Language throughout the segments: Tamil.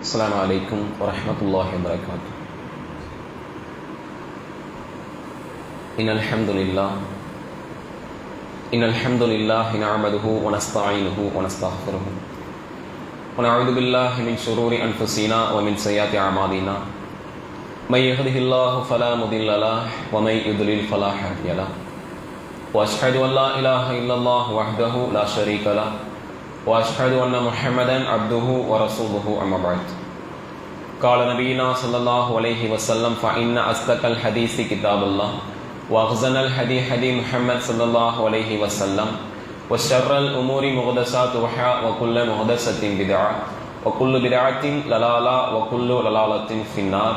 السلام عليكم ورحمة الله وبركاته. إن الحمد لله نعمده ونستعينه ونستغفره ونعوذ بالله من شرور أنفسنا ومن سيئات أعمالنا. من يهده الله فلا مضل له ومن يضلل فلا هادي له. وأشهد أن لا إله إلا الله وحده لا شريك له وأشهد أن محمدا عبده ورسوله أما بعد. قال نبينا صلى الله عليه وسلم فإن أصدق الحديث كتاب الله وأحسن الهدي هدي محمد صلى الله عليه وسلم وشر الأمور محدثاتها وكل محدثة بدعة وكل بدعة ضلالة وكل ضلالة في النار.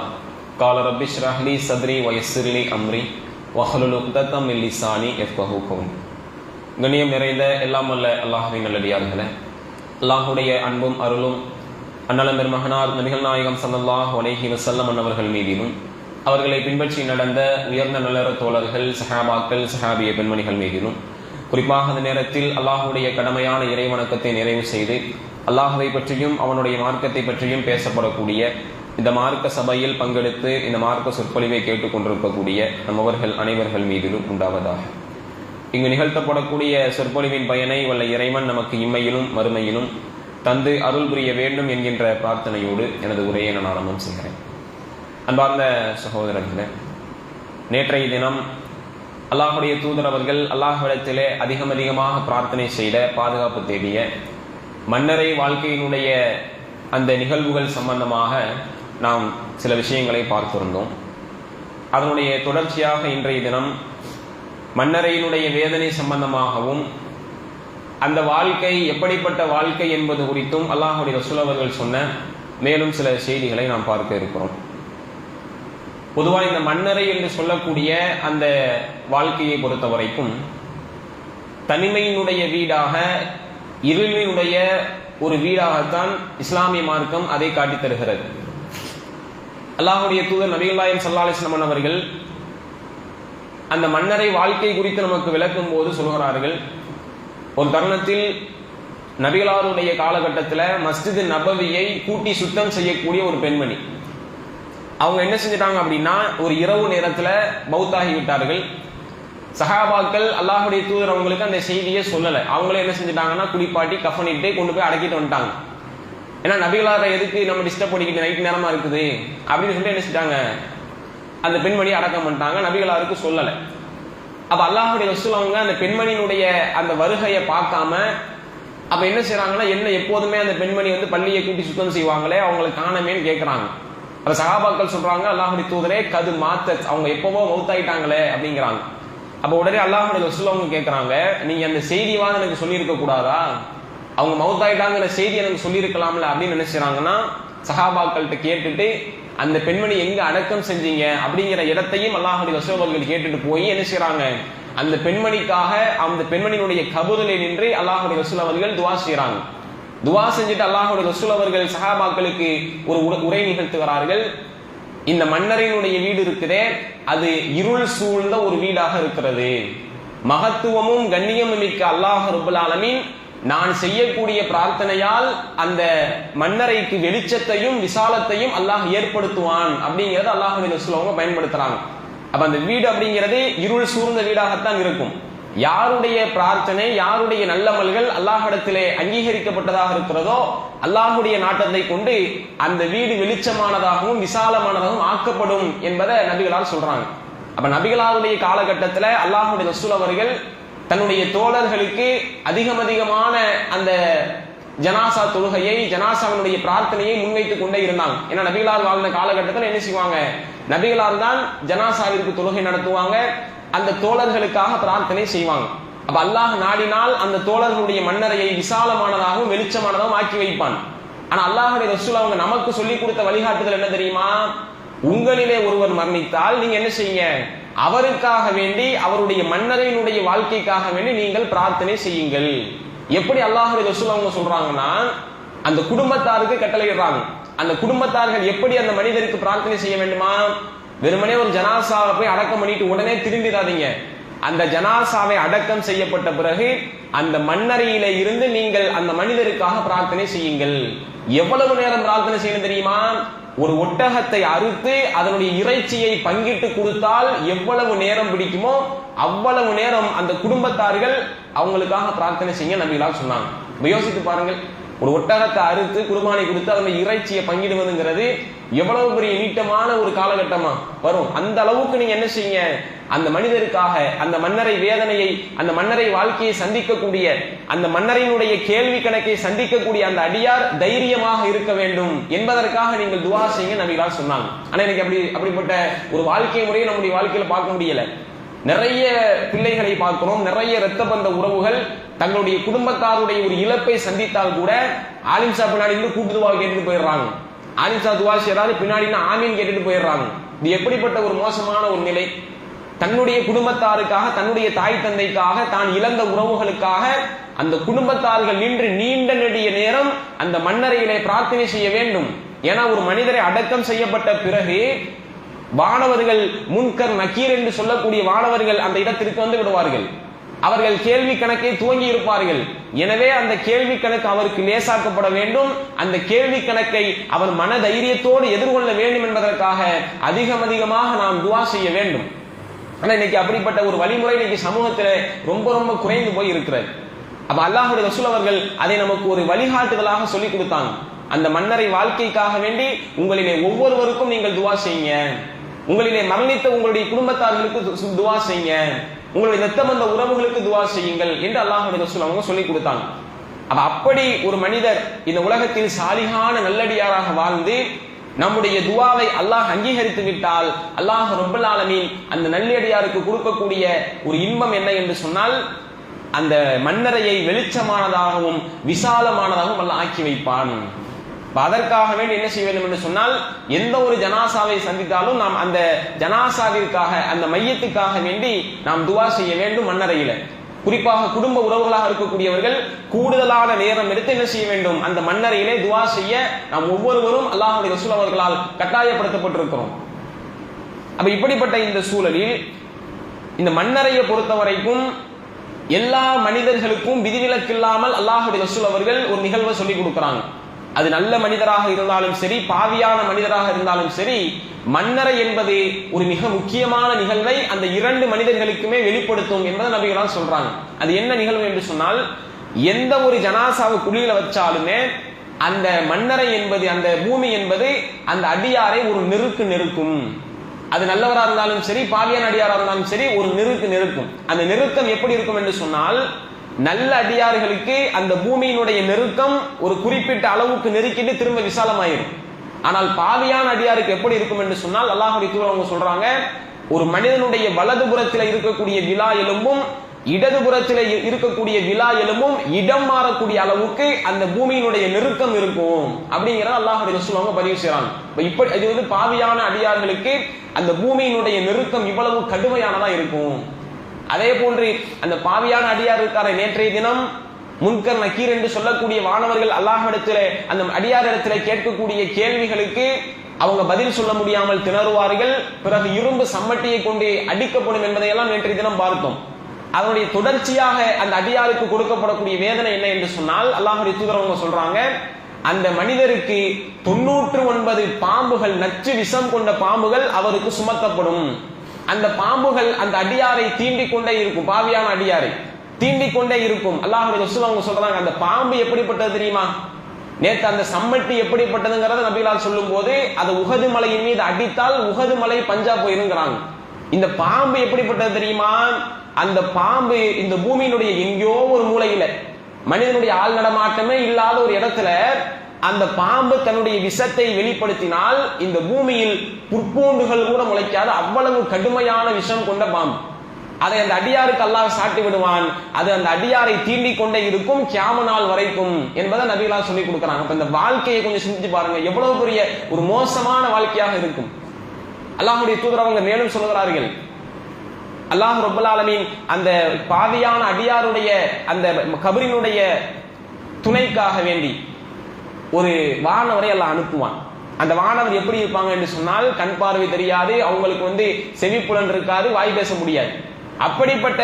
قال رب اشرح لي صدري ويسر لي أمري واحلل عقدة من لساني يفقهوا قولي. கண்ணியம் நிறைந்த எல்லாம் வல்ல அல்லாஹ்வின் நல்லடியார்களே, அல்லாஹுடைய அன்பும் அருளும் அண்ணலம் பெருமகனார் நபிகள் நாயகம் ஸல்லல்லாஹு அலைஹி வஸல்லம் அவர்கள் மீதிலும் அவர்களை பின்பற்றி நடந்த உயர்ந்த நல்லற தோழர்கள், சஹாபாக்கள், சஹாபிய பெண்மணிகள் மீதிலும் குறிப்பாக அந்த நேரத்தில் அல்லாஹுடைய கடமையான இறை வணக்கத்தை நிறைவு செய்து அல்லாஹுவை பற்றியும் அவனுடைய மார்க்கத்தை பற்றியும் பேசப்படக்கூடிய இந்த மார்க்க சபையில் பங்கெடுத்து இந்த மார்க்க சொற்பொழிவை கேட்டுக்கொண்டிருக்கக்கூடிய நம்மவர்கள் அனைவர்கள் மீதிலும் உண்டாவதாக. இங்கு நிகழ்த்தப்படக்கூடிய சொற்பொழிவின் பயனை வல்ல இறைவன் நமக்கு இம்மையிலும் மறுமையிலும் தந்து அருள் புரிய வேண்டும் என்கின்ற பிரார்த்தனையோடு எனது உரையை நான் ஆரம்பம் செய்கிறேன். அன்பார்ந்த சகோதரர்களே, நேற்றைய தினம் அல்லாஹுடைய தூதர் அவர்கள் அல்லாஹ்விடத்திலே அதிகமாக பிரார்த்தனை செய்த, பாதுகாப்பு தேடிய மன்னரை வாழ்க்கையினுடைய அந்த நிகழ்வுகள் சம்பந்தமாக நாம் சில விஷயங்களை பார்த்திருந்தோம். அதனுடைய தொடர்ச்சியாக இன்றைய தினம் மன்னரையினுடைய வேதனை சம்பந்தமாகவும் அந்த வாழ்க்கை எப்படிப்பட்ட வாழ்க்கை என்பது குறித்தும் அல்லாஹுடைய ரசூல் அவர்கள் சொன்ன மேலும் சில செய்திகளை நாம் பார்க்க இருக்கிறோம். பொதுவாக இந்த மன்னரை என்று சொல்லக்கூடிய அந்த வாழ்க்கையை பொறுத்த வரைக்கும் தனிமையினுடைய வீடாக, இருளினுடைய ஒரு வீடாகத்தான் இஸ்லாமிய மார்க்கம் அதை காட்டி தருகிறது. அல்லாஹுடைய தூதர் நபிகள் நாயகம் ஸல்லல்லாஹு அலைஹி வஸல்லம் அவர்கள் அந்த மன்னரை வாழ்க்கை குறித்து நமக்கு விளக்கும் போது சொல்கிறார்கள், ஒரு தருணத்தில் நபிகளாருடைய காலகட்டத்தில் மஸ்ஜித் நபவியை கூட்டி சுத்தம் செய்யக்கூடிய ஒரு பெண்மணி, அவங்க என்ன செஞ்சிட்டாங்க அப்படின்னா, ஒரு இரவு நேரத்தில் மௌத்தாகி விட்டார்கள். சஹாபாக்கள் அல்லாஹுடைய தூதர் அவங்களுக்கு அந்த செய்தியை சொல்லலை. அவங்களே என்ன செஞ்சிட்டாங்கன்னா, குளிப்பாட்டி கஃனிட்டு கொண்டு போய் அடக்கிட்டு வந்துட்டாங்க. ஏன்னா நபிகளாரை எதுக்கு நம்ம டிஸ்டர்ப் பண்ணிக்கிட்டு நைட் நேரமா இருக்குது அப்படின்னு சொல்லிட்டு என்ன செஞ்சிட்டாங்க, அந்த பெண்மணி அடக்கம் பண்ணிட்டாங்க. நபிகளாருக்கு சொல்லலை. அப்ப அல்லாஹுடைய ரசூல் அவங்க அந்த பெண்மணியினுடைய அந்த வருகையை பார்க்காம அப்ப என்ன செய்யறாங்கன்னா, என்ன எப்போதுமே அந்த பெண்மணி பள்ளியை கூட்டி சுத்தம் செய்வாங்களே, அவங்களை காணமேன்னு கேட்கறாங்க. அப்ப சஹாபாக்கள் சொல்றாங்க, அல்லாஹுடைய தூதரே கது மாத்த, அவங்க எப்பவோ மௌத்தாயிட்டாங்களே அப்படிங்கிறாங்க. அப்ப உடனே அல்லாஹுடைய ரசூல் அவங்க கேட்கறாங்க, நீங்க அந்த செய்திவாத எனக்கு சொல்லியிருக்க கூடாதா, அவங்க மௌத்தாயிட்டாங்கிற செய்தி எனக்கு சொல்லியிருக்கலாம்ல அப்படின்னு நினைச்சாங்கன்னா, சஹாபாக்கள்கிட்ட கேட்டுட்டு அந்த பெண்மணி எங்க அடக்கம் செஞ்சீங்க அப்படிங்கிற இடத்தையும் அல்லாஹுடைய ரசூல் அவர்கள் கேட்டுட்டு போய் என்ன செய்யறாங்க, அந்த பெண்மணிக்காக அந்த பெண்மணியினுடைய கபூரிலே நின்று அல்லாஹுடைய ரசூல் அவர்கள் துவா செய்யறாங்க. துவா செஞ்சுட்டு அல்லாஹுடைய ரசூல் அவர்கள் சஹாபாக்களுக்கு ஒரு உரை நிகழ்த்துகிறார்கள். இந்த மன்னரினுடைய வீடு இருக்குதே, அது இருள் சூழ்ந்த ஒரு வீடாக இருக்கிறது. மகத்துவமும் கண்ணியமும் மிக்க அல்லாஹ் ரப்பல் ஆலமீன் நான் செய்யக்கூடிய பிரார்த்தனையால் அந்த மன்னரைக்கு வெளிச்சத்தையும் விசாலத்தையும் அல்லாஹ் ஏற்படுத்துவான் அப்படிங்கிறது அல்லாஹுடைய ரசூல் அவங்க பயன்படுத்துறாங்க. அப்ப அந்த வீடு அப்படிங்கிறது இருள் சூழ்ந்த வீடாகத்தான் இருக்கும். யாருடைய பிரார்த்தனை, யாருடைய நல்லமல்கள் அல்லாஹ்விடத்திலே அங்கீகரிக்கப்பட்டதாக இருக்கிறதோ அல்லாஹுடைய நாட்டத்தை கொண்டு அந்த வீடு வெளிச்சமானதாகவும் விசாலமானதாகவும் ஆக்கப்படும் என்பதை நபிகளார் சொல்றாங்க. அப்ப நபிகளாருடைய காலகட்டத்தில் அல்லாஹுடைய ரசூல் அவர்கள் தன்னுடைய தோழர்களுக்கு அதிகமான அந்த ஜனாசா தொழுகையை, ஜனாசாவினுடைய பிரார்த்தனையை முன்வைத்துக் கொண்டே இருந்தாங்க. ஏன்னா நபிகளார் வாழ்ந்த காலகட்டத்தில் என்ன செய்வாங்க, நபிகளார் தான் ஜனாசாவிற்கு தொழுகை நடத்துவாங்க, அந்த தோழர்களுக்காக பிரார்த்தனை செய்வாங்க. அப்ப அல்லாஹ் நாடினால் அந்த தோழர்களுடைய மன்னரையை விசாலமானதாகவும் வெளிச்சமானதாகவும் ஆக்கி வைப்பான். ஆனா அல்லாஹுடைய ரசூல் அவங்க நமக்கு சொல்லிக் கொடுத்த வழிகாட்டுதல் என்ன தெரியுமா, உங்களிலே ஒருவர் மரணித்தால் நீங்க என்ன செய்யுங்க, அவருக்காக வேண்டி, அவருடைய மன்னரையினுடைய வாழ்க்கைக்காக வேண்டி நீங்கள் பிரார்த்தனை செய்யுங்கள். எப்படி அல்லாஹுடைய ரசூல் அவங்க சொல்றாங்கன்னா, அந்த குடும்பத்தாருக்கு கட்டளையிடுறாங்க. அந்த குடும்பத்தார்கள் எப்படி அந்த மனிதருக்கு பிரார்த்தனை செய்ய வேண்டுமா, வெறுமனே ஒரு ஜனாசாவை போய் அடக்கம் பண்ணிட்டு உடனே திரும்பிடாதீங்க. அந்த ஜனாசாவை அடக்கம் செய்யப்பட்ட பிறகு அந்த மன்னரையில இருந்து நீங்கள் அந்த மனிதருக்காக பிரார்த்தனை செய்யுங்கள். எவ்வளவு நேரம் பிரார்த்தனை செய்யணும் தெரியுமா? ஒரு ஒட்டகத்தை அறுத்து அதனுடைய இறைச்சியை பங்கிட்டு கொடுத்தால் எவ்வளவு நேரம் பிடிக்குமோ அவ்வளவு நேரம் அந்த குடும்பத்தார்கள் அவங்களுக்காக பிரார்த்தனை செய்ய நபிகளார் சொன்னாங்க. யோசித்து பாருங்கள், ஒரு ஒட்டகத்தை அறுத்து குர்பானை கொடுத்து அதனுடைய இறைச்சியை பங்கிடுவதுங்கிறது எவ்வளவு பெரிய நீட்டமான ஒரு காலகட்டமா வரும். அந்த அளவுக்கு நீங்க என்ன செய்யுங்க, அந்த மனிதருக்காக அந்த மன்னரை வேதனையை, அந்த மன்னரை வாழ்க்கையை சந்திக்கக்கூடிய, அந்த மன்னரினுடைய கேள்வி கணக்கை சந்திக்கக்கூடிய அந்த அடியார் தைரியமாக இருக்க வேண்டும் என்பதற்காக நீங்கள் துவா செய்யுங்க நபிகளார் சொன்னாங்க. ஆனா எனக்கு அப்படிப்பட்ட ஒரு வாழ்க்கை முறையை நம்முடைய வாழ்க்கையில பார்க்க முடியல. நிறைய பிள்ளைகளை பார்க்கிறோம், நிறைய இரத்த பந்த உறவுகள் தங்களுடைய குடும்பத்தாருடைய ஒரு இழப்பை சந்தித்தால் கூட ஆலிம் சாப் பின்னாடி இருந்து கூட்டு துவா கேட்டுட்டு போயிடுறாங்க. ஆலிம் சாப் துவா செய்யறாரு, பின்னாடி ஆமீன் கேட்டுட்டு போயிடுறாங்க. இது எப்படிப்பட்ட ஒரு மோசமான ஒரு நிலை! தன்னுடைய குடும்பத்தாருக்காக, தன்னுடைய தாய் தந்தைக்காக, தான் இழந்த உறவுகளுக்காக அந்த குடும்பத்தார்கள் நின்று நீண்ட நெடிய நேரம் அந்த மன்னரையிலே பிரார்த்தனை செய்ய வேண்டும். ஏன்னா ஒரு மனிதரை அடக்கம் செய்யப்பட்ட பிறகு வானவர்கள், முன்கர் நக்கீர் என்று சொல்லக்கூடிய வானவர்கள் அந்த இடத்திற்கு வந்து விடுவார்கள். அவர்கள் கேள்வி கணக்கை துவங்கி இருப்பார்கள். எனவே அந்த கேள்வி கணக்கு அவருக்கு லேசாக்கப்பட வேண்டும். அந்த கேள்வி கணக்கை அவர் மன தைரியத்தோடு எதிர்கொள்ள வேண்டும் என்பதற்காக அதிகமாக நாம் துவா செய்ய வேண்டும். ஆனா இன்னைக்கு அப்படிப்பட்ட ஒரு வழிமுறை இன்னைக்கு சமூகத்தில் ரொம்ப ரொம்ப குறைந்து போய் இருக்கிறது. அப்ப அல்லாஹ்வுடைய ரசூல் அவர்கள் அதை நமக்கு ஒரு வழிகாட்டுதலாக சொல்லி கொடுத்தாங்க. அந்த மன்னரை வாழ்க்கைக்காக வேண்டி உங்களிலே ஒவ்வொருவருக்கும் நீங்கள் துவா செய்யுங்க, உங்களிலே மரணித்த உங்களுடைய குடும்பத்தார்களுக்கு துவா செய்யுங்க, உங்களுடைய இரத்தபந்த உறவுகளுக்கு துவா செய்யுங்கள் என்று அல்லாஹ்வுடைய ரசூல் அவங்க சொல்லி கொடுத்தாங்க. அப்படி ஒரு மனிதர் இந்த உலகத்தில் சாலிகான நல்லடியாராக வாழ்ந்து நம்முடைய துவாவை அல்லாஹ் அங்கீகரித்து விட்டால் அல்லாஹ் ரப்பல் ஆலமீன் அந்த நல்லடியாருக்கு கொடுக்கக்கூடிய ஒரு இன்பம் என்ன என்று சொன்னால், அந்த மன்னரையை வெளிச்சமானதாகவும் விசாலமானதாகவும் அல்லாஹ் ஆக்கி வைப்பான். அதற்காக வேண்டி என்ன செய்ய வேண்டும் என்று சொன்னால், எந்த ஒரு ஜனாசாவை சந்தித்தாலும் நாம் அந்த ஜனாசாவிற்காக, அந்த மையத்துக்காக வேண்டி நாம் துவா செய்ய வேண்டும். மன்னரையில குறிப்பாக குடும்ப உறவுகளாக இருக்கக்கூடியவர்கள் கூடுதலான நேரம் எடுத்து என்ன செய்ய வேண்டும், அந்த மன்னரையிலே துவா செய்ய நாம் ஒவ்வொருவரும் அல்லாஹ்வுடைய ரசூல் அவர்களால் கட்டாயப்படுத்தப்பட்டிருக்கிறோம். அப்ப இப்படிப்பட்ட இந்த சூழலில் இந்த மன்னரையை பொறுத்த வரைக்கும் எல்லா மனிதர்களுக்கும் விதிவிலக்கில்லாமல் அல்லாஹ்வுடைய ரசூல் அவர்கள் ஒரு நிகழ்வை சொல்லி கொடுக்கிறாங்க. அது நல்ல மனிதராக இருந்தாலும் சரி, பாவியான மனிதராக இருந்தாலும் சரி, மன்னரை என்பது ஒரு மிக முக்கியமான நிகழ்வை அந்த இரண்டு மனிதர்களுக்குமே வெளிப்படுத்தும் என்பதை நபிகளார் சொல்றாங்க. அது என்ன நிகழ்வு என்று சொன்னால், எந்த ஒரு ஜனாசாவை குழியில வச்சாலுமே அந்த மன்னரை என்பது, அந்த பூமி என்பது அந்த அடியாரை ஒரு நெருக்கும். அது நல்லவராக இருந்தாலும் சரி, பாவியான அடியாராக இருந்தாலும் சரி, ஒரு நெருக்கும். அந்த நெருக்கம் எப்படி இருக்கும் என்று சொன்னால், நல்ல அடியார்களுக்கு அந்த பூமியினுடைய நெருக்கம் ஒரு குறிப்பிட்ட அளவுக்கு நெருக்கிட்டு திரும்ப விசாலமாயிரும். ஆனால் பாவியான அடியாருக்கு எப்படி இருக்கும் என்று சொன்னால், அல்லாஹ்வுடைய தூதர் அவங்க சொல்றாங்க, ஒரு மனிதனுடைய வலதுபுறத்தில் இருக்கக்கூடிய விலா எலும்பும் இடதுபுறத்தில் இருக்கக்கூடிய விலா எலும்பும் இடம் மாறக்கூடிய அளவுக்கு அந்த பூமியினுடைய நெருக்கம் இருக்கும் அப்படிங்கிறத அல்லாஹ்வுடைய ரசூல் அவங்க பதிவு செய்றாங்க. இப்படி இது வந்து பாவியான அடியார்களுக்கு அந்த பூமியினுடைய நெருக்கம் இவ்வளவு கடுமையானதா இருக்கும். அதே போன்று அந்த பாவியான அடியார் இருக்கார, நேற்றைய தினம் முன்கர் நக்கீர் என்று சொல்லக்கூடிய வானவர்கள் அல்லாஹ்விடத்திலே அந்த அடியார் இடத்திலே கேட்கக்கூடிய கேள்விகளுக்கு அவங்க பதில் சொல்ல முடியாமல் திணறுவார்கள். பிறகு இரும்பு சம்மட்டியை கொண்டு அடிக்கப்படும் என்பதையெல்லாம் நேற்றைய தினம் பார்த்தோம். அதனுடைய தொடர்ச்சியாக அந்த அடியாருக்கு கொடுக்கப்படக்கூடிய வேதனை என்ன என்று சொன்னால், அல்லாஹ்வுடைய தூதர் அவங்க சொல்றாங்க, அந்த மனிதருக்கு 99 பாம்புகள், நச்சு விஷம் கொண்ட பாம்புகள் அவருக்கு சுமத்தப்படும். அந்த பாம்புகள் அந்த அடியாரை தீண்டிக் கொண்டே இருக்கும், பாவியான அடியாரை தீண்டிக் கொண்டே இருக்கும். அல்லாஹ்வுடைய ரசூல் அவங்க சொல்றாங்க, அந்த பாம்பு எப்படிப்பட்டது தெரியுமா? நேற்று அந்த சம்மட்டி எப்படிப்பட்டதுங்கிறத நபிகளார் சொல்லும் போது, அது உஹது மலையின் மீது அடித்தால் உஹது மலை பஞ்சா போயிருங்கிறாங்க. இந்த பாம்பு எப்படிப்பட்டது தெரியுமா? அந்த பாம்பு இந்த பூமியினுடைய எங்கேயோ ஒரு மூலையில, மனிதனுடைய ஆள் நடமாட்டமே இல்லாத ஒரு இடத்துல அந்த பாம்பு தன்னுடைய விஷத்தை வெளிப்படுத்தினால் இந்த பூமியில் புற்பூண்டுகள் கூட முளைக்காத அவ்வளவு கடுமையான விஷம் கொண்ட பாம்பு. அதை அந்த அடியாருக்கு அல்லாஹ் சாட்டி விடுவான். அது அந்த அடியாரை தீண்டிக் கொண்டே இருக்கும் கியாம நாள் வரைக்கும் என்பதை நபிகளார் சொல்லி கொடுக்குறாங்க. அப்ப இந்த வாழ்க்கையை கொஞ்சம் சிந்திச்சு பாருங்க, எவ்வளவு பெரிய ஒரு மோசமான வாழ்க்கையாக இருக்கும். அல்லாஹ்வுடைய தூதர் அவங்க மேலும் சொல்கிறார்கள், அல்லாஹ் ரப்பல் ஆலமீன் அந்த பாவியான அடியாருடைய அந்த கபரினுடைய துணைக்காக வேண்டி ஒரு வானவரை எல்லாம் அனுப்புவான். அந்த வானவர் எப்படி இருப்பாங்க என்று சொன்னால், கண் பார்வை தெரியாது, அவங்களுக்கு செவிப்புலன் இருக்காது, வாய் பேச முடியாது. அப்படிப்பட்ட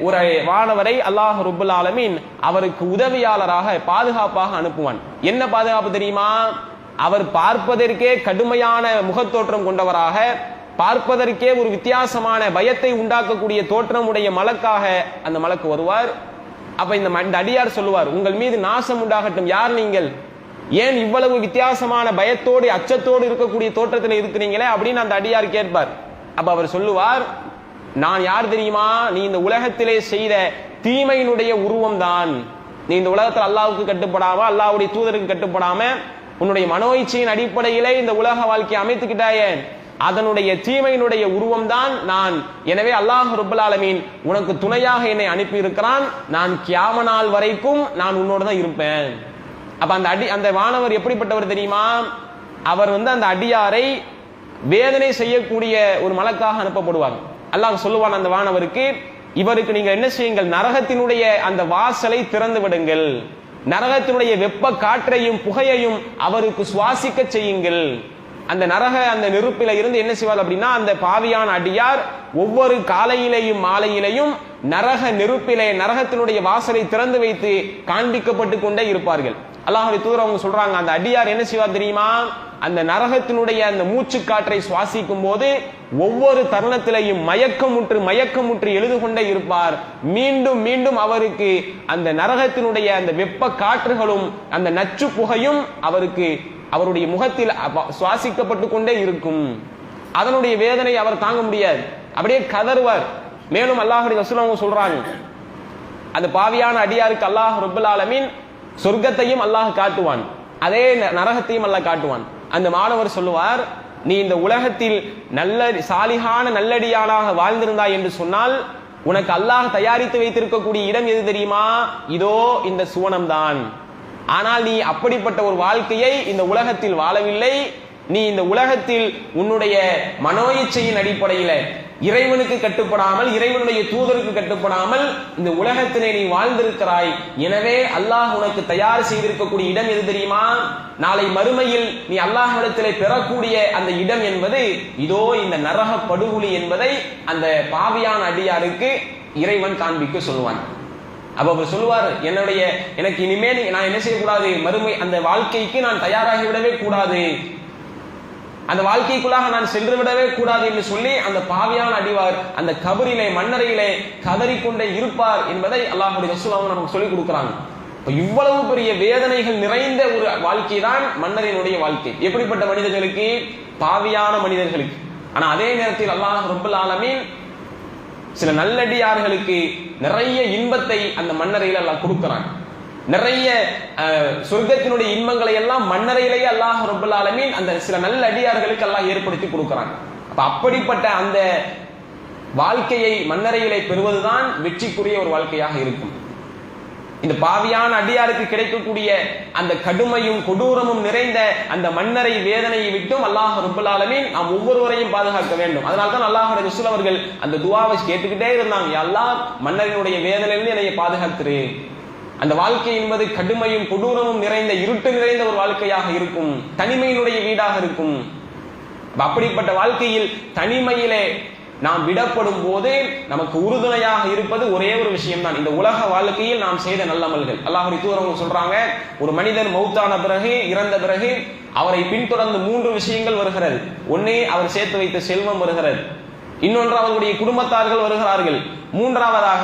ஒரு வானவரை அல்லாஹ் ரப்புல் ஆலமீன் அவருக்கு உதவியாளராக பாதுகாப்பாக அனுப்புவான். என்ன பாதுகாப்பு தெரியுமா? அவர் பார்ப்பதற்கே கடுமையான முகத்தோற்றம் கொண்டவராக, பார்ப்பதற்கே ஒரு வித்தியாசமான பயத்தை உண்டாக்கக்கூடிய தோற்றமுடைய மலக்காக அந்த மலக்கு வருவார். அப்ப இந்த அடியார் சொல்லுவார், உங்கள் மீது நாசம் உண்டாகட்டும், யார் நீங்கள்? ஏன் இவ்வளவு வித்தியாசமான பயத்தோடு அச்சத்தோடு இருக்கக்கூடிய தோற்றத்தில் இருக்கிறீங்களே அப்படின்னு அந்த அடியார் கேட்பார். அப்ப அவர் சொல்லுவார், நான் யார் தெரியுமா? நீ இந்த உலகத்திலே செய்த தீமையினுடைய உருவம் தான். நீ இந்த உலகத்தில் அல்லாஹ்வுக்கு கட்டுப்படாம, அல்லாஹ்வுடைய தூதருக்கு கட்டுப்படாம உன்னுடைய மனோ இச்சையின் அடிப்படையிலே இந்த உலக வாழ்க்கையை அமைத்துக்கிட்டாயே, அதனுடைய தீமையினுடைய உருவம் தான் நான். எனவே அல்லாஹ் ரப்பல் ஆலமீன் உனக்கு துணையாக என்னை அனுப்பி இருக்கிறான். நான் கியாம நாள் வரைக்கும் நான் உன்னோட தான் இருப்பேன். அப்ப அந்த வானவர் எப்படிப்பட்டவர் தெரியுமா? அவர் அந்த அடியாரை வேதனை செய்யக்கூடிய ஒரு மலக்காக அனுப்பப்படுவாங்க. அல்லாஹ் சொல்லுவான் அந்த வானவருக்கு, இவருக்கு நீங்க என்ன செய்யுங்கள், நரகத்தினுடைய அந்த வாசலை திறந்து விடுங்கள், நரகத்தினுடைய வெப்ப காற்றையும் புகையையும் அவருக்கு சுவாசிக்க செய்யுங்கள். அந்த அந்த நெருப்பில இருந்து என்ன செய்வார் அப்படின்னா, அந்த பாவியான அடியார் ஒவ்வொரு காலையிலேயும் மாலையிலேயும் நரக நெருப்பிலே நரகத்தினுடைய வாசலை திறந்து வைத்து காண்பிக்கப்பட்டு கொண்டே இருப்பார்கள். அல்லாஹ்வுடைய தூதர் அவங்க சொல்றாங்க, அந்த அடியார் என்ன செய்வார் தெரியுமா? அந்த நரகத்தினுடைய அந்த மூச்சு காற்றை சுவாசிக்கும் போது ஒவ்வொரு தருணத்திலையும் மயக்கமுற்று எழுது கொண்டே இருப்பார். மீண்டும் மீண்டும் அவருக்கு அந்த நரகத்தினுடைய அந்த வெப்ப காற்றுகளும் அந்த நச்சு புகையும் அவருக்கு அவருடைய முகத்தில் சுவாசிக்கப்பட்டு கொண்டே இருக்கும். அதனுடைய வேதனை அவர் தாங்க முடியாது, அப்படியே கதறுவார். மேலும் அல்லாஹ்வுடைய ரசூல் சொல்றாங்க, அந்த பாவியான அடியாருக்கு அல்லாஹ் ரப்பல் ஆலமீன் சொர்க்கத்தையும் அல்லாஹ் காட்டுவான், அதே நரகத்தையும் அல்லாஹ் காட்டுவான். அந்த மாணவர் சொல்லுவார், நீ இந்த உலகத்தில் நல்ல சாலிகான நல்லடியானாக வாழ்ந்திருந்தாய் என்று சொன்னால் உனக்கு அல்லாஹ் தயாரித்து வைத்திருக்கக்கூடிய இடம் எது தெரியுமா? இதோ இந்த சுவனம்தான். ஆனால் நீ அப்படிப்பட்ட ஒரு வாழ்க்கையை இந்த உலகத்தில் வாழவில்லை. நீ இந்த உலகத்தில் உன்னுடைய மனோ இச்சையின் அடிப்படையில இறைவனுக்கு கட்டுப்படாமல், இறைவனுடைய தூதருக்கு கட்டுப்படாமல் இந்த உலகத்திலே நீ வாழ்ந்திருக்கிறாய். எனவே அல்லாஹ் உனக்கு தயார் செய்திருக்கக்கூடிய இடம் எது தெரியுமா? நாளை மறுமையில் நீ அல்லாஹ்விடத்திலே பெறக்கூடிய அந்த இடம் என்பது இதோ இந்த நரக படுகொலி என்பதை அந்த பாவியான அடியாருக்கு இறைவன் காண்பிக்க சொல்லுவான். அப்ப அவர் சொல்லுவார், எனக்கு இனிமேல் நான் என்ன செய்யக்கூடாது, மறுமை அந்த வாழ்க்கைக்கு நான் தயாராகி விடவே கூடாது, அந்த வாழ்க்கைக்குள்ளாக நான் சென்று விடவே கூடாது என்று சொல்லி அந்த பாவியான அடியார் அந்த கபரிலே மண்ணறையிலே கதறிக்கொண்டே இருப்பார் என்பதை அல்லாஹ்வுடைய ரசூல் நமக்கு சொல்லிக் கொடுக்கிறாங்க. இவ்வளவு பெரிய வேதனைகள் நிறைந்த ஒரு வாழ்க்கை தான் மன்னரினுடைய வாழ்க்கை. எப்படிப்பட்ட மனிதர்களுக்கு? பாவியான மனிதர்களுக்கு. ஆனா அதே நேரத்தில் அல்லாஹ் ரப்பல் ஆலமீன் சில நல்லடியார்களுக்கு நிறைய இன்பத்தை அந்த மன்னரையில அல்லாஹ் கொடுக்கிறான். நிறைய சொர்க்கத்தினுடைய இன்பங்களை எல்லாம் மன்னரையிலேயே அல்லாஹ் ரப்பல் ஆலமீன் அந்த சில நல்ல அடியார்களுக்கு அல்லாஹ் ஏற்படுத்தி கொடுக்கிறான். அப்படிப்பட்ட அந்த வாழ்க்கையை மன்னரையிலே பெறுவதுதான் வெற்றிக்குரிய ஒரு வாழ்க்கையாக இருக்கும். இந்த பாவியான அடியாருக்கு கிடைக்கக்கூடிய அந்த கடுமையும் கொடூரமும் நிறைந்த அந்த மன்னரை வேதனையை விட்டும் அல்லாஹ் ரப்பல் ஆலமீன் நாம் ஒவ்வொருவரையும் பாதுகாக்க வேண்டும். அதனால்தான் அல்லாஹ்வுடைய ரசூல் அவர்கள் அந்த துஆவை கேட்டுக்கிட்டே இருந்தாங்க, யா அல்லாஹ் மன்னரினுடைய வேதனையிலிருந்து என்னை பாதுகாத்துரு. அந்த வாழ்க்கை என்பது கடுமையும் கொடூரமும் நிறைந்த இருட்டு நிறைந்த ஒரு வாழ்க்கையாக இருக்கும், தனிமையினுடைய வீடாக இருக்கும். அப்படிப்பட்ட வாழ்க்கையில் தனிமையிலே நாம் விடப்படும் போது நமக்கு உறுதுணையாக இருப்பது ஒரே ஒரு விஷயம் தான், இந்த உலக வாழ்க்கையில் நாம் செய்த நல்லமல்கள். அல்லாஹ்வுடைய தூதர் சொல்றாங்க, ஒரு மனிதன் மௌத்தான பிறகு, இறந்த பிறகு அவரை பின்தொடர்ந்து 3 விஷயங்கள் வருகிறது. ஒன்னே அவர் சேர்த்து வைத்த செல்வம் வருகிறது, இன்னொன்று அவருடைய குடும்பத்தார்கள் வருகிறார்கள், மூன்றாவதாக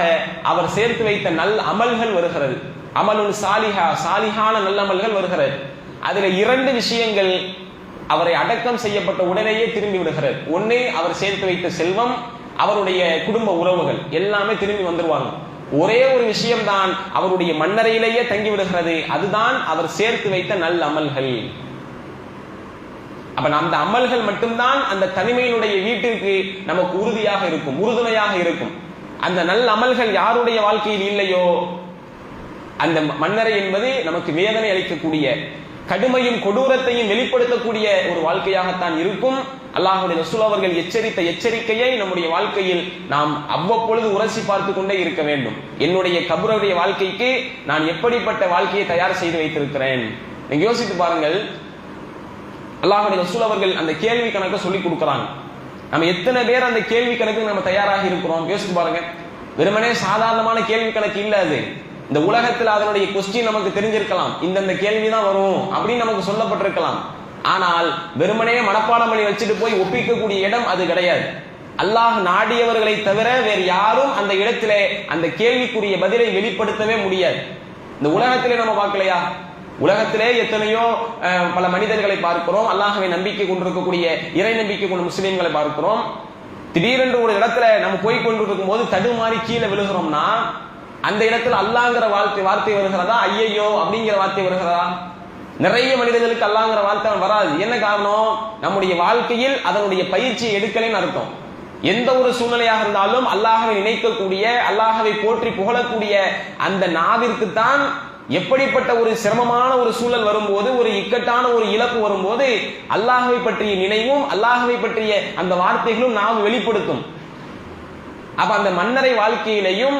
அவர் சேர்த்து வைத்த நல்ல அமல்கள் வருகிறது. அமலுன் சாலிஹா, சாலிஹான நல்லமல்கள் வருகிறது. அதுல 2 விஷயங்கள் அவரை அடக்கம் செய்யப்பட்ட உடனேயே திரும்பி விடுகிறது. ஒன்னு அவர் சேர்த்து வைத்த செல்வம், அவருடைய குடும்ப உறவுகள் எல்லாமே திரும்பி வந்துருவாங்க. ஒரே ஒரு விஷயம்தான் அவருடைய மண்ணறையிலேயே தங்கி விடுகிறது, அதுதான் அவர் சேர்த்து வைத்த நல்ல அமல்கள். அப்ப அந்த அமல்கள் மட்டும்தான் அந்த தனிமையினுடைய வீட்டிற்கு நமக்கு உறுதியாக இருக்கும், உறுதுணையாக இருக்கும். அந்த நல்ல அமல்கள் யாருடைய வாழ்க்கையில் இல்லையோ அந்த மண்ணறை என்பது நமக்கு வேதனை அளிக்கக்கூடிய, கடுமையும் கொடூரத்தையும் வெளிப்படுத்தக்கூடிய ஒரு வாழ்க்கையாகத்தான் இருக்கும். அல்லாஹ்வுடைய ரசூல் அவர்கள் எச்சரித்த எச்சரிக்கையை நம்முடைய வாழ்க்கையில் நாம் அவ்வப்பொழுது உரசி பார்த்து கொண்டே இருக்க வேண்டும். என்னுடைய கபருடைய வாழ்க்கைக்கு நான் எப்படிப்பட்ட வாழ்க்கையை தயார் செய்து வைத்திருக்கிறேன். நீங்க யோசித்து பாருங்கள், அல்லாஹ்வுடைய ரசூல் அவர்கள் அந்த கேள்வி கணக்க சொல்லி கொடுக்கிறாங்க. நம்ம எத்தனை பேர் அந்த கேள்வி கணக்கு நம்ம தயாராக இருக்கிறோம்? யோசிச்சு பாருங்க. வெறுமனே சாதாரணமான கேள்வி கணக்கு இல்ல அது. இந்த உலகத்தில் அதனுடைய கொஸ்டின் நமக்கு தெரிஞ்சிருக்கலாம், இந்த கேள்விதான் வரும் அப்படின்னு நமக்கு சொல்லப்பட்டிருக்கலாம். ஆனால் வெறுமனே மனப்பாடம் பண்ணி வச்சுட்டு போய் ஒப்பிக்கக்கூடிய இடம் அது கிடையாது. அல்லாஹ் நாடியவர்களை தவிர வேறு யாரும் அந்த இடத்திலே அந்த கேள்விக்குரிய பதிலை வெளிப்படுத்தவே முடியாது. இந்த உலகத்திலே நம்ம பார்க்கலையா? உலகத்திலே எத்தனையோ பல மனிதர்களை பார்க்கிறோம். அல்லாஹ்வை நம்பிக்கை கொண்டிருக்கக்கூடிய இறை நம்பிக்கை கொண்ட முஸ்லிம்களை பார்க்கிறோம். திடீரென்று ஒரு இடத்துல நம்ம போய் கொண்டிருக்கும் போது தடுமாறி கீழே விழுகிறோம்னா அந்த இடத்துல அல்லாங்கிற வார்த்தை வருகிறதா, ஐயையோ அப்படிங்கிற வார்த்தை வருகிறதா? நிறைய மனிதர்களுக்கு அல்லாங்கிற வார்த்தை வராது. என்ன காரணம்? நம்முடைய வாழ்க்கையில் அதனுடைய பயிற்சியை எடுக்கலைன்னு அர்த்தம். எந்த ஒரு சூழ்நிலையாக இருந்தாலும் அல்லாஹ்வை நினைக்கக்கூடிய, அல்லாஹ்வை போற்றி புகழக்கூடிய அந்த நாவிற்கு தான் எப்படிப்பட்ட ஒரு சிரமமான ஒரு சூழல் வரும்போது, ஒரு இக்கட்டான ஒரு இழப்பு வரும்போது அல்லாஹ்வை பற்றிய நினைவும் அல்லாஹ்வை பற்றிய அந்த வார்த்தைகளும் நாம் வெளிப்படுத்தும். அப்ப அந்த மன்னரை வாழ்க்கையிலையும்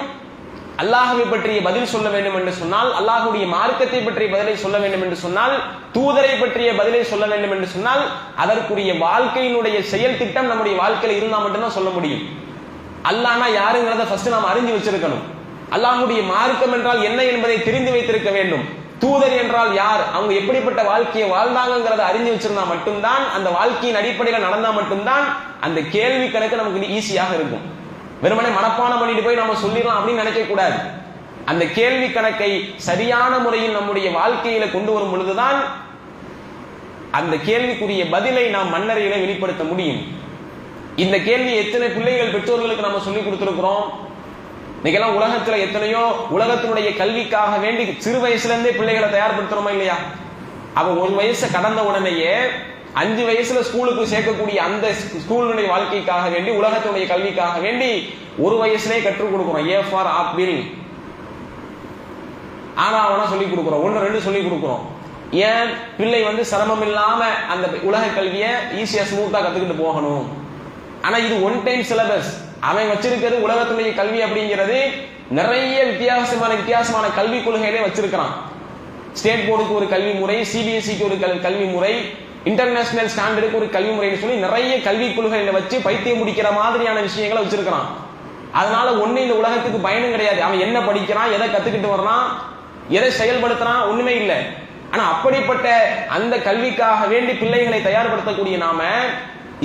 அல்லாஹ்வை பற்றிய பதில் சொல்ல வேண்டும் என்று சொன்னால், அல்லாஹ்வுடைய மார்க்கத்தை பற்றிய பதிலை சொல்ல வேண்டும் என்று சொன்னால், தூதரை பற்றிய பதிலை சொல்ல வேண்டும் என்று சொன்னால், அதற்குரிய வாழ்க்கையினுடைய செயல் திட்டம் நம்முடைய வாழ்க்கையில இருந்தால் மட்டும்தான் சொல்ல முடியும். அல்லாஹ்னா யாருங்கிறத ஃபர்ஸ்ட் நாம் அறிஞ்சு வச்சிருக்கணும். அல்லாஹ்வுடைய மார்க்கம் என்றால் என்ன என்பதை தெரிந்து வைத்திருக்க வேண்டும். தூதர் என்றால் யார், அவங்க எப்படிப்பட்ட வாழ்க்கையை வாழ்ந்தாங்கிறத அறிஞ்சு வச்சிருந்தா மட்டும்தான், அந்த வாழ்க்கையின் அடிப்படையில் நடந்தா மட்டும்தான் அந்த கேள்வி கணக்கு நமக்கு ஈஸியாக இருக்கும். வெறுமனே மனப்பாடம் பண்ணிட்டு போய் நம்ம சொல்லிடலாம் அப்படின்னு நினைக்க கூடாது. அந்த கேள்வி கணக்கை சரியான முறையில் நம்முடைய வாழ்க்கையில கொண்டு வரும் பொழுதுதான் அந்த கேள்விக்குரிய பதிலை நாம் மன்னரையில வெளிப்படுத்த முடியும். இந்த கேள்வி எத்தனை பிள்ளைகள் பெற்றோர்களுக்கு நம்ம சொல்லி கொடுத்திருக்கிறோம்? இன்னைக்கெல்லாம் உலகத்துல எத்தனையோ உலகத்தினுடைய கல்விக்காக வேண்டி சிறு வயசுல இருந்தே பிள்ளைகளை தயார்படுத்துறோமா இல்லையா? அவன் 1 வயசு கடந்த உடனேயே 5 வயசுல ஸ்கூலுக்கு சேர்க்கக்கூடிய அந்த ஸ்கூலுடைய வாழ்க்கைக்காக வேண்டி, உலகத்துடைய கல்விக்காக வேண்டி 1 வயசுலேயே கற்றுக் கொடுக்கிறோம். ஏ ஃபார் ஆப்பிள், ஆனா அவனா சொல்லி கொடுக்கிறோம், 1 2 சொல்லி கொடுக்கிறோம். ஏன்? பிள்ளை சிரமம் இல்லாம அந்த உலக கல்வியை ஈஸியா ஸ்மூத்தா கத்துக்கிட்டு போகணும். ஆனா இது 1 டைம் சிலபஸ். அவன் வச்சிருக்கிறது உலகத்துடைய கல்வி அப்படிங்கிறது நிறைய வித்தியாசமான கல்வி கொள்கைகளே வச்சிருக்கிறான். ஸ்டேட் போர்டுக்கு ஒரு கல்வி முறை, சிபிஎஸ்சிக்கு ஒரு கல்வி முறை, இன்டர்நேஷனல் ஸ்டாண்டர்டுக்கு ஒரு கல்வி முறைன்னு சொல்லி நிறைய கல்வி கொள்கைகளை வச்சு பைத்தியம் முடிக்கிற மாதிரியான விஷயங்களை வச்சிருக்கிறான். அதனால ஒண்ணு இந்த உலகத்துக்கு பயனும் கிடையாது. அவன் என்ன படிக்கிறான், எதை கத்துக்கிட்டு வர்றான், எதை செயல்படுத்துறான், ஒண்ணுமே இல்லை. ஆனா அப்படிப்பட்ட அந்த கல்விக்காக வேண்டி பிள்ளைகளை தயார்படுத்தக்கூடிய நாம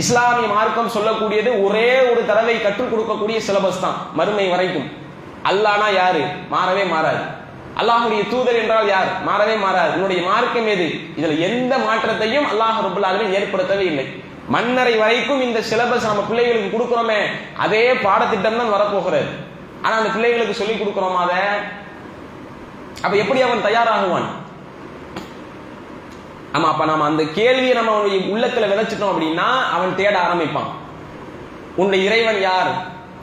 இஸ்லாமிய மார்க்கம் சொல்லக்கூடியது ஒரே ஒரு தடவை கற்றுக் கொடுக்கக்கூடிய சிலபஸ் தான் மறுமை வரைக்கும். அல்லாஹ்னா யாரு? மாறவே மாறாது. அல்லாஹ்வுடைய தூதர் என்றால் யார்? மாறவே மாறாது. உன்னுடைய மார்க்கம் எது? இதுல எந்த மாற்றத்தையும் அல்லாஹ் ரப்பல் ஆலமீன் ஏற்படுத்தவே இல்லை. மன்னரை வரைக்கும் இந்த சிலபஸ் நம்ம பிள்ளைகளுக்கு கொடுக்கிறோமே, அதே பாடத்திட்டம் தான் வரப்போகிறது. ஆனா அந்த பிள்ளைகளுக்கு சொல்லி கொடுக்கிறோமா அதை? அப்ப எப்படி அவன் தயாராகுவான்? ஆமா, அப்ப நம்ம அந்த கேள்வியை நம்ம அவனுடைய உள்ளத்துல விதைச்சிட்டோம் அப்படின்னா அவன் தேட ஆரம்பிப்பான். உன்னுடைய இறைவன் யார்?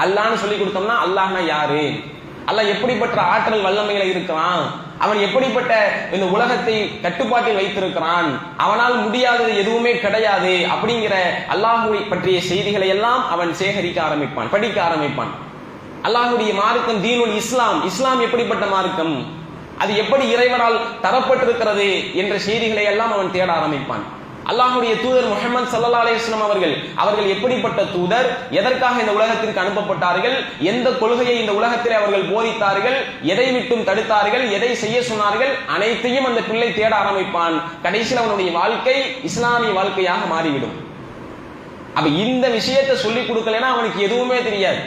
அல்லாஹ்னு சொல்லி கொடுத்தோம்னா அல்லாஹ்னா யாரு, அல்லாஹ் எப்படிப்பட்ட ஆற்றல் வல்லமையில இருக்கிறான், அவன் எப்படிப்பட்ட இந்த உலகத்தை கட்டுப்பாட்டில் வைத்திருக்கிறான், அவனால் முடியாதது எதுவுமே கிடையாது அப்படிங்கிற அல்லாஹ்வை பற்றிய செய்திகளை எல்லாம் அவன் சேகரிக்க ஆரம்பிப்பான், படிக்க ஆரம்பிப்பான். அல்லாஹ்வுடைய மார்க்கம் தீனுல் இஸ்லாம், இஸ்லாம் எப்படிப்பட்ட மார்க்கம், அது எப்படி இறைவனால் தரப்பட்டிருக்கிறது என்ற செய்திகளை எல்லாம் அவன் தேட ஆரம்பிப்பான். அல்லாஹ்வுடைய தூதர் முஹம்மது ஸல்லல்லாஹு அலைஹி வஸல்லம் அவர்கள் எப்படிப்பட்ட தூதர், எதற்காக இந்த உலகத்திற்கு அனுப்பப்பட்டார்கள், எந்த கொள்கையை இந்த உலகத்தில் அவர்கள் போதித்தார்கள், எதை விட்டும் தடுத்தார்கள், எதை செய்ய சொன்னார்கள், அனைத்தையும் அந்த பிள்ளை தேட ஆரம்பிப்பான். கடைசியில் அவனுடைய வாழ்க்கை இஸ்லாமிய வாழ்க்கையாக மாறிவிடும். அப்ப இந்த விஷயத்தை சொல்லிக் கொடுக்கலன்னா அவனுக்கு எதுவுமே தெரியாது.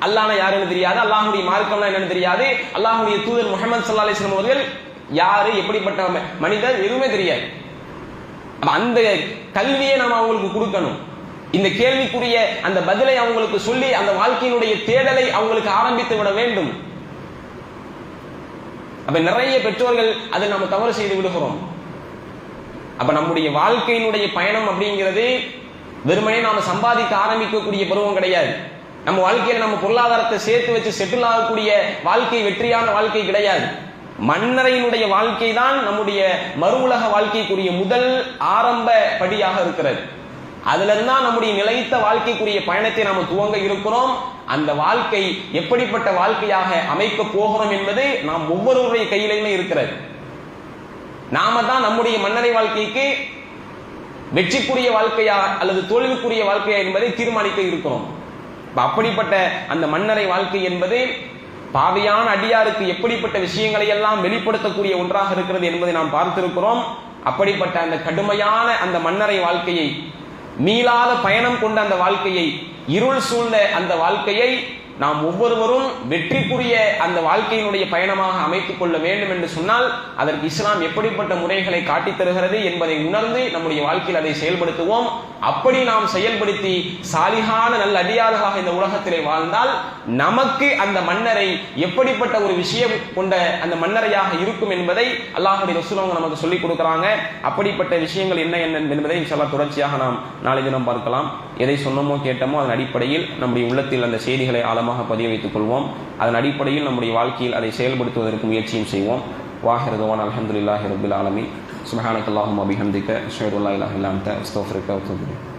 அல்லாஹ்னா யாருன்னு தெரியாது, அல்லாஹ்வுடைய மார்க்கம்னா என்னன்னு தெரியாது, அல்லாஹ்வுடைய தூதர் முஹம்மது ஸல்லல்லாஹு அலைஹி வஸல்லம் அவர்கள் யாரு, எப்படிப்பட்ட மனிதர், எதுவுமே தெரியாது. அந்த கல்வியை நாம அவங்களுக்கு கொடுக்கணும். இந்த கேள்விக்குரிய அந்த பதிலை அவங்களுக்கு சொல்லி அந்த வாழ்க்கையினுடைய தேடலை அவங்களுக்கு ஆரம்பித்து விட வேண்டும். அப்ப நிறைய பெற்றோர்கள் அதை நம்ம தவறு செய்து விடுகிறோம். அப்ப நம்முடைய வாழ்க்கையினுடைய பயணம் அப்படிங்கிறது வெறுமனே நாம சம்பாதிக்க ஆரம்பிக்கக்கூடிய பருவம் கிடையாது. நம்ம வாழ்க்கையில நம்ம பொருளாதாரத்தை சேர்த்து வச்சு செட்டில் ஆகக்கூடிய வாழ்க்கை வெற்றியான வாழ்க்கை கிடையாது. மன்னரையினுடைய வாழ்க்கை தான் நம்முடைய மறு உலக வாழ்க்கைக்குரிய முதல் ஆரம்ப படியாக இருக்கிறது. அதுல இருந்தா நம்முடைய நிலைத்த வாழ்க்கைக்குரிய பயணத்தை நாம் துவங்க இருக்கிறோம். அந்த வாழ்க்கை எப்படிப்பட்ட வாழ்க்கையாக அமைக்க போகிறோம் என்பது நாம் ஒவ்வொருவருடைய கையிலுமே இருக்கிறது. நாம தான் நம்முடைய மன்னரை வாழ்க்கைக்கு வெற்றிக்குரிய வாழ்க்கையா அல்லது தோல்விக்குரிய வாழ்க்கையா என்பதை தீர்மானிக்க இருக்கிறோம். அப்படிப்பட்ட அந்த மன்னரை வாழ்க்கை என்பது பாவியான அடியாருக்கு எப்படிப்பட்ட விஷயங்களை எல்லாம் வெளிப்படுத்தக்கூடிய ஒன்றாக இருக்கிறது என்பதை நாம் பார்த்திருக்கிறோம். அப்படிப்பட்ட அந்த கடுமையான அந்த மன்னரை வாழ்க்கையை, மீளாத பயணம் கொண்ட அந்த வாழ்க்கையை, இருள் சூழ்ந்த அந்த வாழ்க்கையை நாம் ஒவ்வொருவரும் வெற்றிக்குரிய அந்த வாழ்க்கையினுடைய பயணமாக அமைத்துக் கொள்ள வேண்டும் என்று சொன்னால் அதற்கு இஸ்லாம் எப்படிப்பட்ட முறைகளை காட்டித் தருகிறது என்பதை உணர்ந்து நம்முடைய வாழ்க்கையில் அதை செயல்படுத்துவோம். அப்படி நாம் செயல்படுத்தி சாலிகான நல்ல அடியார்களாக இந்த உலகத்திலே வாழ்ந்தால் நமக்கு அந்த மன்னரை எப்படிப்பட்ட ஒரு விஷயம் கொண்ட அந்த மன்னரையாக இருக்கும் என்பதை அல்லாஹ்வுடைய ரசூல் நமக்கு சொல்லிக் கொடுக்கிறாங்க. அப்படிப்பட்ட விஷயங்கள் என்ன என்பதை இன்ஷாஅல்லாஹ் தொடர்ச்சியாக நாம் நாளை தினம் பார்க்கலாம். எதை சொன்னோமோ கேட்டோமோ அதன் அடிப்படையில் நம்முடைய உள்ளத்தில் அந்த செய்திகளை ஆழமாக பதிய வைத்துக் கொள்வோம். அதன் அடிப்படையில் நம்முடைய வாழ்க்கையில் அதை செயல்படுத்துவதற்கு முயற்சியும் செய்வோம். வாஹிரு தவானா அல்ஹம்துலில்லாஹி ரப்பில் ஆலமீன். சுப்ஹானக்கல்லாஹும்ம வபிஹம்திக அஷ்ஹது அல்லா இலாஹா இல்லா அன்த அஸ்தக்ஃபிருக வ அத்தூபு இலைக்.